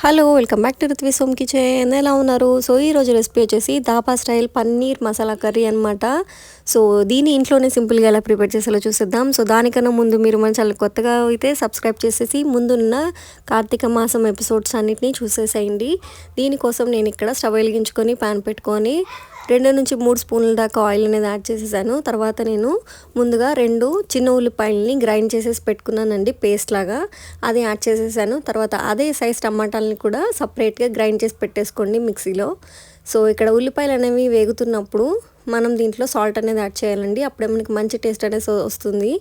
Hello welcome back to Rithvi's home kitchen. ఎలా ఉన్నారు? So ఈరోజు రెసిపీ వచ్చేసి ధాబా స్టైల్ పన్నీర్ మసాలా కర్రీ అనమాట. సో దీన్ని ఇంట్లోనే సింపుల్గా ఎలా ప్రిపేర్ చేసేలా చూసేద్దాం. సో దానికన్నా ముందు మీరు మన ఛానల్ కొత్తగా అయితే సబ్స్క్రైబ్ చేసేసి ముందున్న కార్తీక మాసం ఎపిసోడ్స్ అన్నిటినీ చూసేసేయండి. దీనికోసం నేను ఇక్కడ స్టవ్ వెలిగించుకొని ప్యాన్ పెట్టుకొని 2 నుంచి 3 స్పూన్ల దాకా ఆయిల్ అనేది యాడ్ చేసేసాను. తర్వాత నేను ముందుగా 2 చిన్న ఉల్లిపాయలని గ్రైండ్ చేసేసి పెట్టుకున్నానండి, పేస్ట్ లాగా. అది యాడ్ చేసేసాను. తర్వాత అదే సైజ్ టమాటాలని కూడా సపరేట్గా గ్రైండ్ చేసి పెట్టేసుకోండి మిక్సీలో. సో ఇక్కడ ఉల్లిపాయలు అనేవి వేగుతున్నప్పుడు మనం దీంట్లో సాల్ట్ అనేది యాడ్ చేయాలండి. అప్పుడే మనకి మంచి టేస్ట్ అనేది వస్తుంది.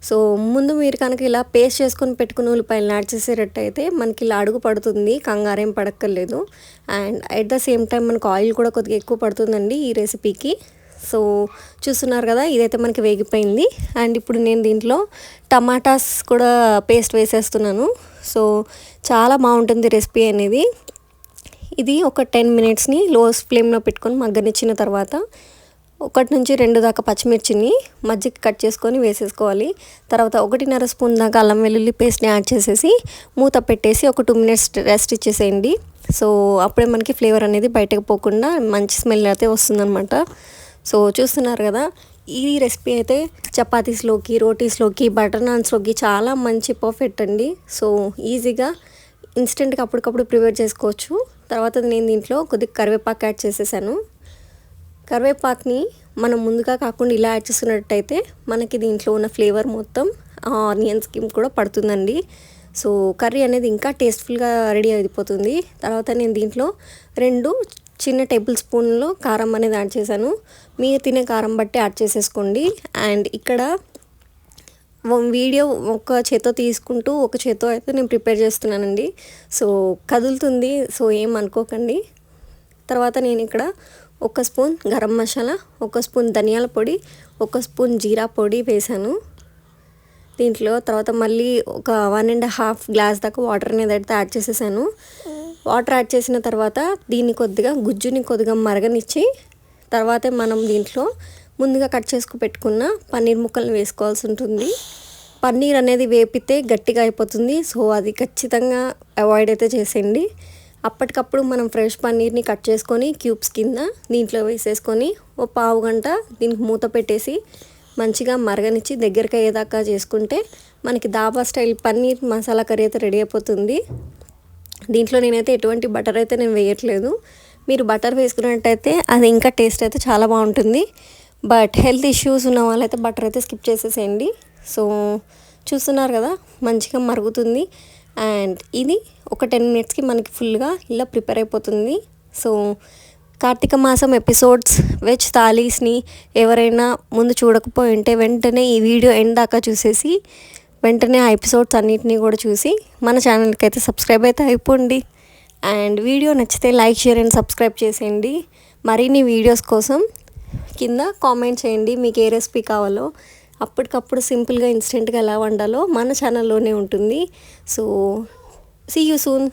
సో ముందు మీరు కనుక ఇలా పేస్ట్ చేసుకొని పెట్టుకున్న ఉల్లిపాయలను యాడ్ చేసేటట్టయితే మనకి ఇలా అడుగు పడుతుంది, కంగారేం పడక్కర్లేదు. And at the same time మనకు ఆయిల్ కూడా కొద్దిగా ఎక్కువ పడుతుందండి ఈ రెసిపీకి. సో చూస్తున్నారు కదా, ఇదైతే మనకి వేగిపోయింది. అండ్ ఇప్పుడు నేను దీంట్లో టమాటాస్ కూడా పేస్ట్ వేసేస్తున్నాను. సో చాలా బాగుంటుంది రెసిపీ అనేది. ఇది ఒక 10 మినిట్స్ని లో ఫ్లేమ్లో పెట్టుకొని మగ్గనిచ్చిన తర్వాత 1 నుంచి 2 దాకా పచ్చిమిర్చిని మధ్యకి కట్ చేసుకొని వేసేసుకోవాలి. తర్వాత 1.5 స్పూన్ దాకా అల్లం వెల్లుల్లి పేస్ట్ని యాడ్ చేసేసి మూత పెట్టేసి ఒక 2 మినిట్స్ రెస్ట్ ఇచ్చేసేయండి. సో అప్పుడే మనకి ఫ్లేవర్ అనేది బయటకు పోకుండా మంచి స్మెల్ అయితే వస్తుందన్నమాట. సో చూస్తున్నారు కదా, ఈ రెసిపీ అయితే చపాతీస్లోకి, రోటీస్లోకి, బటర్ నాన్స్లోకి చాలా మంచి పర్ఫెక్ట్ అండి. సో ఈజీగా ఇన్స్టెంట్గా అప్పటికప్పుడు ప్రిపేర్ చేసుకోవచ్చు. తర్వాత నేను దీంట్లో కొద్దిగా కరివేపాకు యాడ్ చేసేసాను. కరివేపాకుని మనం ముందుగా కాకుండా ఇలా యాడ్ చేసుకున్నట్టయితే మనకి దీంట్లో ఉన్న ఫ్లేవర్ మొత్తం ఆనియన్స్కి కూడా పడుతుందండి. సో కర్రీ అనేది ఇంకా టేస్ట్ఫుల్గా రెడీ అయిపోతుంది. తర్వాత నేను దీంట్లో 2 చిన్న టేబుల్ స్పూన్లు కారం అనేది యాడ్ చేశాను. మీరు తినే కారం బట్టి యాడ్ చేసేసుకోండి. అండ్ ఇక్కడ వీడియో ఒక చేత్తో తీసుకుంటూ ఒక చేత్తో అయితే నేను ప్రిపేర్ చేస్తున్నానండి. సో కదులుతుంది, సో ఏం అనుకోకండి. తర్వాత నేను ఇక్కడ 1 స్పూన్ గరం మసాలా, 1 స్పూన్ ధనియాల పొడి, 1 స్పూన్ జీరా పొడి వేసాను దీంట్లో. తర్వాత మళ్ళీ ఒక 1.5 గ్లాస్ దాకా వాటర్ అనేది అయితే యాడ్ చేసేసాను. వాటర్ యాడ్ చేసిన తర్వాత దీన్ని గుజ్జుని కొద్దిగా మరగనిచ్చి తర్వాతే మనం దీంట్లో ముందుగా కట్ చేసుకు పెట్టుకున్న పన్నీర్ ముక్కల్ని వేసుకోవాల్సి ఉంటుంది. పన్నీర్ అనేది వేపితే గట్టిగా అయిపోతుంది. సో అది ఖచ్చితంగా అవాయిడ్ అయితే చేసేయండి. అప్పటికప్పుడు మనం ఫ్రెష్ పన్నీర్ని కట్ చేసుకొని క్యూబ్స్ కింద దీంట్లో వేసేసుకొని ఓ పావు గంట దీనికి మూత పెట్టేసి మంచిగా మరగనిచ్చి దగ్గరికి అయ్యేదాకా చేసుకుంటే మనకి ధాబా స్టైల్ పన్నీర్ మసాలా కర్రీ అయితే రెడీ అయిపోతుంది. దీంట్లో నేనైతే ఎటువంటి బటర్ అయితే నేను వేయట్లేదు. మీరు బటర్ వేసుకున్నట్టయితే అది ఇంకా టేస్ట్ అయితే చాలా బాగుంటుంది. బట్ హెల్త్ ఇష్యూస్ ఉన్న వాళ్ళైతే బటర్ అయితే స్కిప్ చేసేసేయండి. సో చూస్తున్నారు కదా, మంచిగా మరుగుతుంది. అండ్ ఇది ఒక 10 మినిట్స్కి మనకి ఫుల్గా ఇలా ప్రిపేర్ అయిపోతుంది. సో కార్తీక మాసం ఎపిసోడ్స్ వెజ్ థాలీస్ని ఎవరైనా ముందు చూడకపోయి ఉంటే వెంటనే ఈ వీడియో ఎండ్ దాకా చూసేసి వెంటనే ఆ ఎపిసోడ్స్ అన్నిటినీ కూడా చూసి మన ఛానల్కి అయితే సబ్స్క్రైబ్ అయితే అయిపోండి. అండ్ వీడియో నచ్చితే లైక్, షేర్ అండ్ సబ్స్క్రైబ్ చేసేయండి. మరిన్ని వీడియోస్ కోసం కింద కామెంట్ చేయండి మీకు ఏ రెసిపీ కావాలో. అప్పటికప్పుడు సింపుల్గా ఇన్స్టెంట్గా ఎలా వండాలో మన ఛానల్లోనే ఉంటుంది. So see you soon.